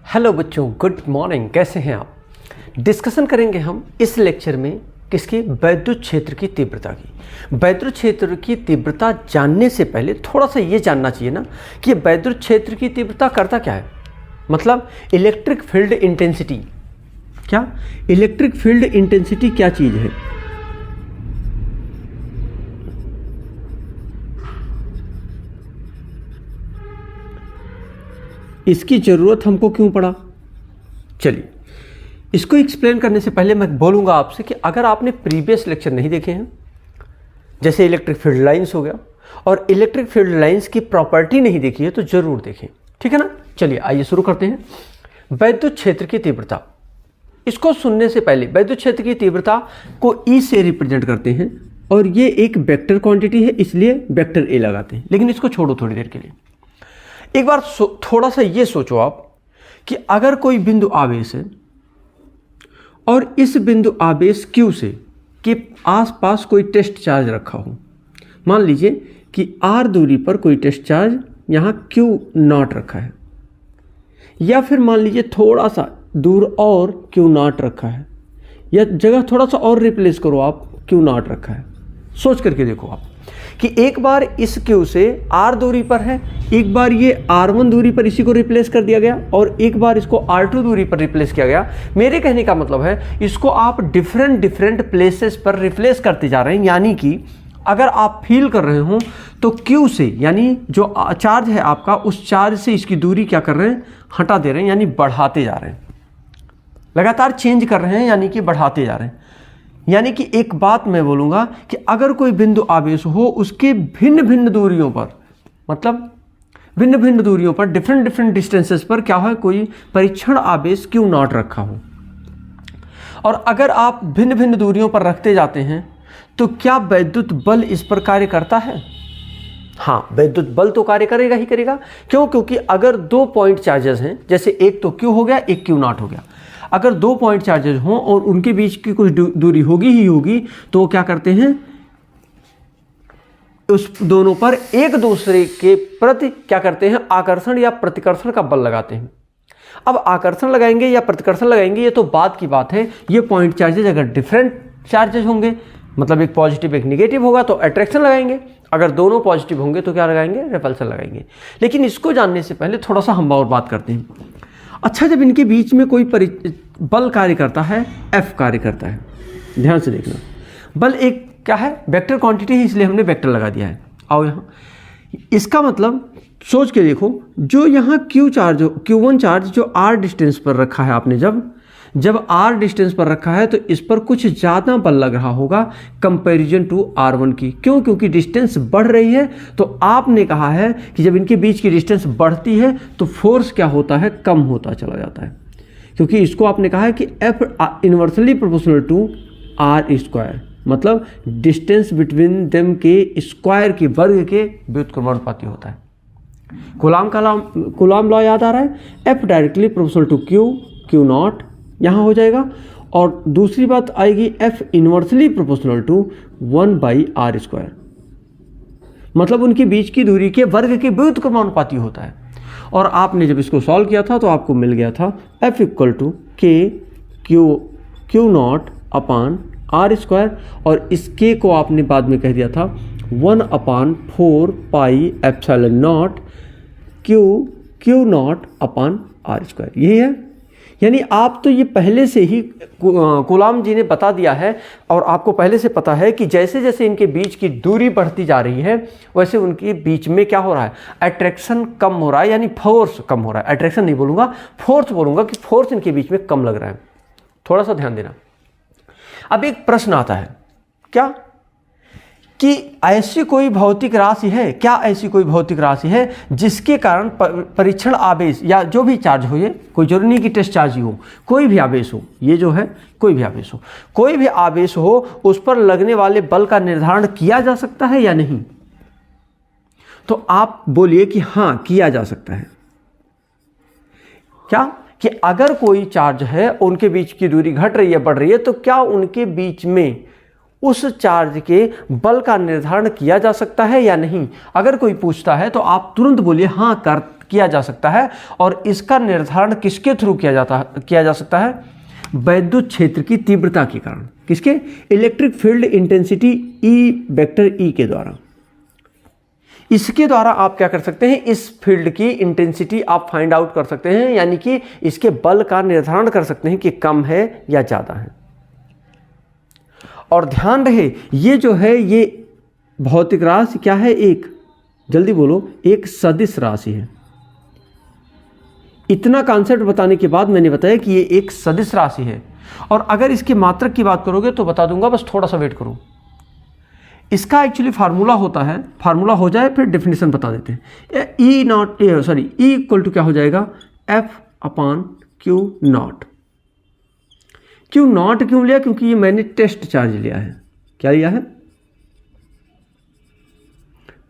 Hello बच्चों, good morning. कैसे हैं आप? डिस्कशन करेंगे हम इस लेक्चर में किसकी? वैद्युत क्षेत्र की तीव्रता की। वैद्युत क्षेत्र की तीव्रता जानने से पहले थोड़ा सा ये जानना चाहिए ना कि वैद्युत क्षेत्र की तीव्रता करता क्या है। मतलब इलेक्ट्रिक फील्ड इंटेंसिटी क्या? इलेक्ट्रिक फील्ड इंटेंसिटी क्या चीज़ है? इसकी ज़रूरत हमको क्यों पड़ा? चलिए, इसको एक्सप्लेन करने से पहले मैं बोलूँगा आपसे कि अगर आपने प्रीवियस लेक्चर नहीं देखे हैं, जैसे इलेक्ट्रिक फील्ड लाइंस हो गया और इलेक्ट्रिक फील्ड लाइंस की प्रॉपर्टी नहीं देखी है तो ज़रूर देखें, ठीक है ना। चलिए आइए शुरू करते हैं। वैद्युत क्षेत्र की तीव्रता, इसको सुनने से पहले वैद्युत क्षेत्र की तीव्रता को ई से रिप्रेजेंट करते हैं और ये एक वेक्टर क्वांटिटी है, इसलिए वेक्टर ए लगाते हैं। लेकिन इसको छोड़ो थोड़ी देर के लिए। एक बार थोड़ा सा ये सोचो आप कि अगर कोई बिंदु आवेश है और इस बिंदु आवेश Q से के आसपास कोई टेस्ट चार्ज रखा हो। मान लीजिए कि R दूरी पर कोई टेस्ट चार्ज यहाँ Q0 रखा है, या फिर मान लीजिए थोड़ा सा दूर और Q0 रखा है, या जगह थोड़ा सा और रिप्लेस करो आप, Q0 रखा है। सोच करके देखो आप कि एक बार इस Q से R दूरी पर है, एक बार ये R1 दूरी पर इसी को रिप्लेस कर दिया गया और एक बार इसको R2 दूरी पर रिप्लेस किया गया। मेरे कहने का मतलब है इसको आप डिफरेंट प्लेसेस पर रिप्लेस करते जा रहे हैं। यानी कि अगर आप फील कर रहे हो तो Q से, यानी जो चार्ज है आपका, उस चार्ज से इसकी दूरी क्या कर रहे हैं? हटा दे रहे हैं, यानी बढ़ाते जा रहे हैं। लगातार चेंज कर रहे हैं, यानी कि बढ़ाते जा रहे हैं। यानी कि एक बात मैं बोलूँगा कि अगर कोई बिंदु आवेश हो, उसके भिन्न भिन्न दूरियों पर, मतलब भिन्न भिन्न दूरियों पर, डिफरेंट डिस्टेंसेस पर क्या है, कोई परीक्षण आवेश Q0 रखा हो, और अगर आप भिन्न भिन्न दूरियों पर रखते जाते हैं तो क्या वैद्युत बल इस पर कार्य करता है? हाँ, वैद्युत बल तो कार्य करेगा ही करेगा। क्यों? क्योंकि अगर दो पॉइंट चार्जेस हैं, जैसे एक तो Q हो गया, एक Q0 हो गया। अगर दो पॉइंट चार्जेस हों और उनके बीच की कुछ दूरी होगी ही होगी, तो क्या करते हैं, उस दोनों पर एक दूसरे के प्रति क्या करते हैं, आकर्षण या प्रतिकर्षण का बल लगाते हैं। अब आकर्षण लगाएंगे या प्रतिकर्षण लगाएंगे ये तो बाद की बात है। ये पॉइंट चार्जेस अगर डिफरेंट चार्जेस होंगे, मतलब एक पॉजिटिव एक निगेटिव होगा, तो अट्रैक्शन लगाएंगे। अगर दोनों पॉजिटिव होंगे तो क्या लगाएंगे? रिपल्सन लगाएंगे। लेकिन इसको जानने से पहले थोड़ा सा हम और बात करते हैं। अच्छा, जब इनके बीच में कोई बल कार्य करता है, F कार्य करता है, ध्यान से देखना। बल एक क्या है? वेक्टर क्वांटिटी है, इसलिए हमने वेक्टर लगा दिया है। आओ यहाँ, इसका मतलब सोच के देखो, जो यहाँ Q1 चार्ज जो R डिस्टेंस पर रखा है आपने, जब R डिस्टेंस पर रखा है तो इस पर कुछ ज़्यादा बल लग रहा होगा कंपैरिजन टू R1 की। क्यों? क्योंकि डिस्टेंस बढ़ रही है। तो आपने कहा है कि जब इनके बीच की डिस्टेंस बढ़ती है तो फोर्स क्या होता है? कम होता चला जाता है। क्योंकि इसको आपने कहा है कि F inversely proportional to R square, मतलब डिस्टेंस बिटवीन देम के स्क्वायर के वर्ग के व्युत्क्रमानुपाती होता है। कूलॉम लॉ याद आ रहा है? F directly proportional to Q0 यहाँ हो जाएगा, और दूसरी बात आएगी F inversely proportional to 1/R square, मतलब उनके बीच की दूरी के वर्ग के व्युत्क्रमानुपाती होता है। और आपने जब इसको सॉल्व किया था तो आपको मिल गया था F equal to Q0 upon R square, और इस K को आपने बाद में कह दिया था 1/4 pi epsilon not Q0 upon R square. यही है। यानी आप तो ये पहले से ही कूलॉम जी ने बता दिया है, और आपको पहले से पता है कि जैसे जैसे इनके बीच की दूरी बढ़ती जा रही है वैसे उनके बीच में क्या हो रहा है? अट्रैक्शन कम हो रहा है, यानी फोर्स कम हो रहा है। अट्रैक्शन नहीं बोलूँगा, फोर्स बोलूँगा कि फोर्स इनके बीच में कम लग रहा है। थोड़ा सा ध्यान देना। अब एक प्रश्न आता है, क्या कि ऐसी कोई भौतिक राशि है, क्या ऐसी कोई भौतिक राशि है जिसके कारण परीक्षण आवेश या जो भी चार्ज हो, ये कोई जरूरी नहीं कि टेस्ट चार्ज ही हो, कोई भी आवेश हो, ये जो है कोई भी आवेश हो, कोई भी आवेश हो, उस पर लगने वाले बल का निर्धारण किया जा सकता है या नहीं? तो आप बोलिए कि हाँ, किया जा सकता है। क्या कि अगर कोई चार्ज है, उनके बीच की दूरी घट रही है, बढ़ रही है, तो क्या उनके बीच में उस चार्ज के बल का निर्धारण किया जा सकता है या नहीं? अगर कोई पूछता है तो आप तुरंत बोलिए हाँ, किया जा सकता है, और इसका निर्धारण किसके थ्रू किया जा सकता है? वैद्युत क्षेत्र की तीव्रता के कारण। किसके? Electric field intensity E vector E के द्वारा। इसके द्वारा आप क्या कर सकते हैं? इस फील्ड की इंटेंसिटी आप फाइंड आउट कर सकते हैं, यानी कि इसके बल का निर्धारण कर सकते हैं कि कम है या ज़्यादा है। और ध्यान रहे, ये जो है ये भौतिक राशि क्या है? एक, जल्दी बोलो, एक सदिश राशि है। इतना कॉन्सेप्ट बताने के बाद मैंने बताया कि ये एक सदिश राशि है, और अगर इसके मात्रक की बात करोगे तो बता दूंगा, बस थोड़ा सा वेट करो। इसका एक्चुअली फार्मूला होता है, फार्मूला हो जाए फिर डेफिनेशन बता देते हैं। ई इक्वल टू क्या हो जाएगा? F upon Q not. Q not क्यों लिया? क्योंकि ये मैंने टेस्ट चार्ज लिया है। क्या लिया है?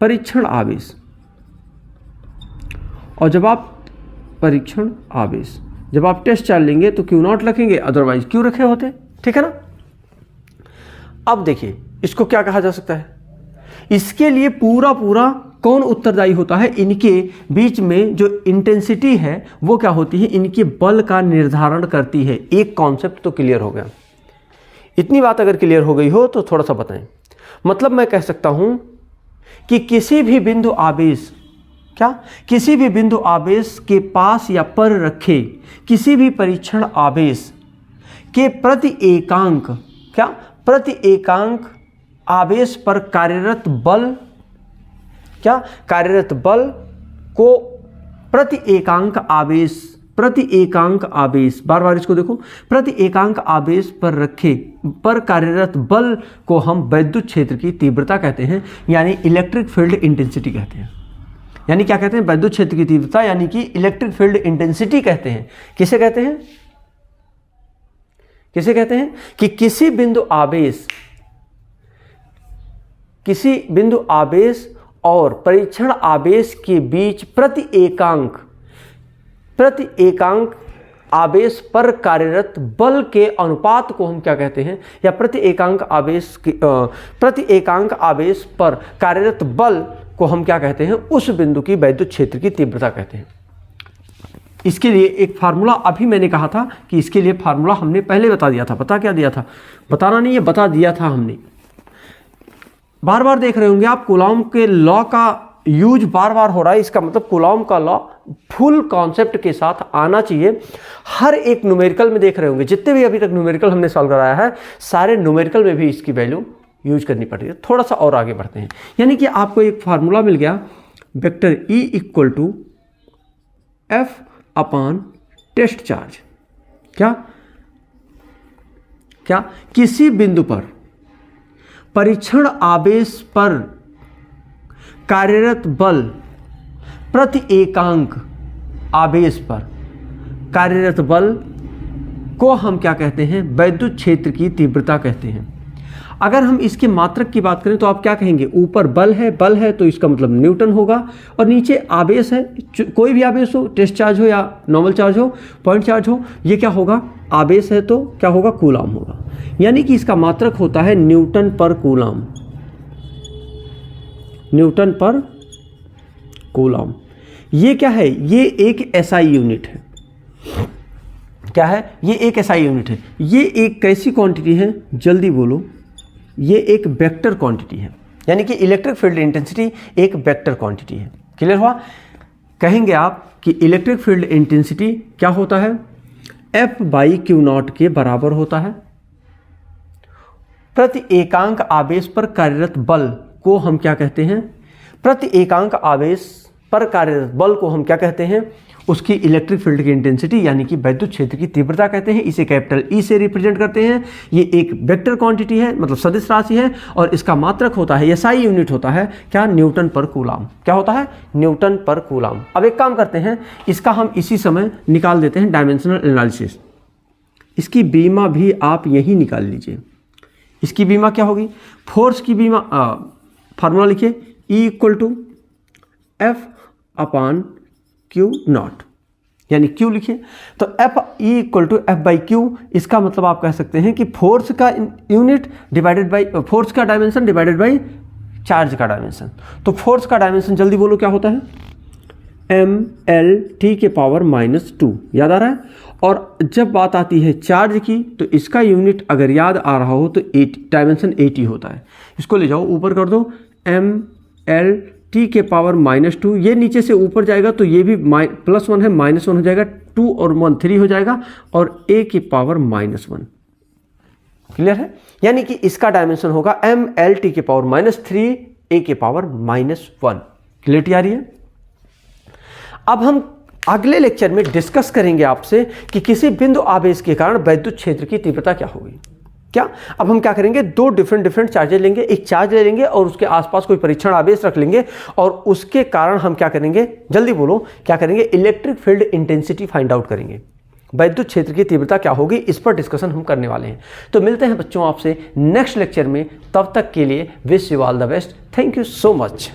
परीक्षण आवेश। और जब आप परीक्षण आवेश, जब आप टेस्ट चार्ज लेंगे तो क्यू नॉट रखेंगे, अदरवाइज क्यू रखे होते। ठीक है ना? अब देखिए इसको क्या कहा जा सकता है? इसके लिए पूरा कौन उत्तरदायी होता है? इनके बीच में जो इंटेंसिटी है वो क्या होती है? इनके बल का निर्धारण करती है। एक कॉन्सेप्ट तो क्लियर हो गया। इतनी बात अगर क्लियर हो गई हो तो थोड़ा सा बताएं। मतलब मैं कह सकता हूं कि किसी भी बिंदु आवेश, क्या किसी भी बिंदु आवेश के पास या पर रखे किसी भी परीक्षण आवेश के प्रति एकांक, क्या प्रति एकांक आवेश पर कार्यरत बल, क्या कार्यरत बल को प्रति एकांक आवेश, बार बार इसको देखो, प्रति एकांक आवेश पर रखे पर कार्यरत बल को हम वैद्युत क्षेत्र की तीव्रता कहते हैं, यानी इलेक्ट्रिक फील्ड इंटेंसिटी कहते हैं। यानी क्या कहते हैं? वैद्युत क्षेत्र की तीव्रता, यानी कि इलेक्ट्रिक फील्ड इंटेंसिटी कहते हैं। किसे कहते हैं? किसे कहते हैं? कि किसी बिंदु आवेश और परीक्षण आवेश के बीच प्रति एकांक आवेश पर कार्यरत बल के अनुपात को हम क्या कहते हैं? या प्रति एकांक आवेश पर कार्यरत बल को हम क्या कहते हैं? उस बिंदु की वैद्युत क्षेत्र की तीव्रता कहते हैं। इसके लिए एक फार्मूला अभी मैंने कहा था कि इसके लिए फार्मूला हमने पहले बता दिया था। बता क्या दिया था? बताना नहीं है, बता दिया था हमने। बार बार देख रहे होंगे आप, कूलॉम के लॉ का यूज बार बार हो रहा है। इसका मतलब कूलॉम का लॉ फुल कॉन्सेप्ट के साथ आना चाहिए। हर एक न्यूमेरिकल में देख रहे होंगे, जितने भी अभी तक न्यूमेरिकल हमने सॉल्व कराया है, सारे न्यूमेरिकल में भी इसकी वैल्यू यूज करनी पड़ रही है। थोड़ा सा और आगे बढ़ते हैं। यानी कि आपको एक फार्मूला मिल गया, vector e equal to F upon test charge. क्या किसी बिंदु पर परीक्षण आवेश पर कार्यरत बल प्रति एकांक आवेश पर कार्यरत बल को हम क्या कहते हैं? वैद्युत क्षेत्र की तीव्रता कहते हैं। अगर हम इसके मात्रक की बात करें तो आप क्या कहेंगे? ऊपर बल है तो इसका मतलब न्यूटन होगा, और नीचे आवेश है, कोई भी आवेश हो, टेस्ट चार्ज हो या नॉर्मल चार्ज हो, पॉइंट चार्ज हो, ये क्या होगा? आवेश है तो क्या होगा? कूलॉम होगा। यानी कि इसका मात्रक होता है न्यूटन पर कूलॉम। न्यूटन पर कूलॉम। ये क्या है? ये एक एसआई यूनिट है। क्या है? ये एक एसआई यूनिट है। ये एक कैसी क्वांटिटी है? जल्दी बोलो। ये एक वेक्टर क्वांटिटी है, यानी कि इलेक्ट्रिक फील्ड इंटेंसिटी एक वेक्टर क्वांटिटी है। क्लियर हुआ? कहेंगे आप कि इलेक्ट्रिक फील्ड इंटेंसिटी क्या होता है? एफ बाई क्यू नॉट के बराबर होता है। प्रति एकांक आवेश पर कार्यरत बल को हम क्या कहते हैं? प्रति एकांक आवेश पर कार्यरत बल को हम क्या कहते हैं? उसकी इलेक्ट्रिक फील्ड की इंटेंसिटी, यानी कि वैद्युत क्षेत्र की तीव्रता कहते हैं। इसे कैपिटल ई से रिप्रेजेंट करते हैं। ये एक वेक्टर क्वांटिटी है, मतलब सदिश राशि है, और इसका मात्रक होता है, एसआई यूनिट होता है क्या? न्यूटन पर कूलॉम। क्या होता है? न्यूटन पर कूलॉम। अब एक काम करते हैं, इसका हम इसी समय निकाल देते हैं डायमेंशनल एनालिसिस। इसकी बीमा भी आप यही निकाल लीजिए। इसकी बीमा क्या होगी? फोर्स की बीमा, फार्मूला लिखिए, E equal to F upon Q naught, यानी क्यू लिखिए। तो F E equal to F by Q. इसका मतलब आप कह सकते हैं कि फोर्स का यूनिट डिवाइडेड बाई फोर्स का डायमेंशन डिवाइडेड बाई चार्ज का डायमेंशन। तो फोर्स का डायमेंशन जल्दी बोलो क्या होता है? ml t के पावर -2, याद आ रहा है। और जब बात आती है चार्ज की तो इसका यूनिट अगर याद आ रहा हो तो डायमेंशन 80 होता है। इसको ले जाओ ऊपर कर दो, ml t के पावर -2, ये नीचे से ऊपर जाएगा तो ये भी +1 है, -1 हो जाएगा, 2 और 1 3 हो जाएगा, और a की पावर -1। क्लियर है? यानी कि इसका डायमेंशन होगा ml t के पावर -3 a के पावर -1। क्लियरिटी आ रही है? अब हम अगले लेक्चर में डिस्कस करेंगे आपसे कि किसी बिंदु आवेश के कारण वैद्युत क्षेत्र की तीव्रता क्या होगी। क्या अब हम क्या करेंगे, दो डिफरेंट चार्जेस लेंगे, एक चार्ज ले लेंगे और उसके आसपास कोई परीक्षण आवेश रख लेंगे, और उसके कारण हम क्या करेंगे, जल्दी बोलो क्या करेंगे, electric field intensity find out करेंगे, वैद्युत क्षेत्र की तीव्रता क्या होगी, इस पर डिस्कशन हम करने वाले हैं। तो मिलते हैं बच्चों आपसे नेक्स्ट लेक्चर में, तब तक के लिए wish you all the best. Thank you so much.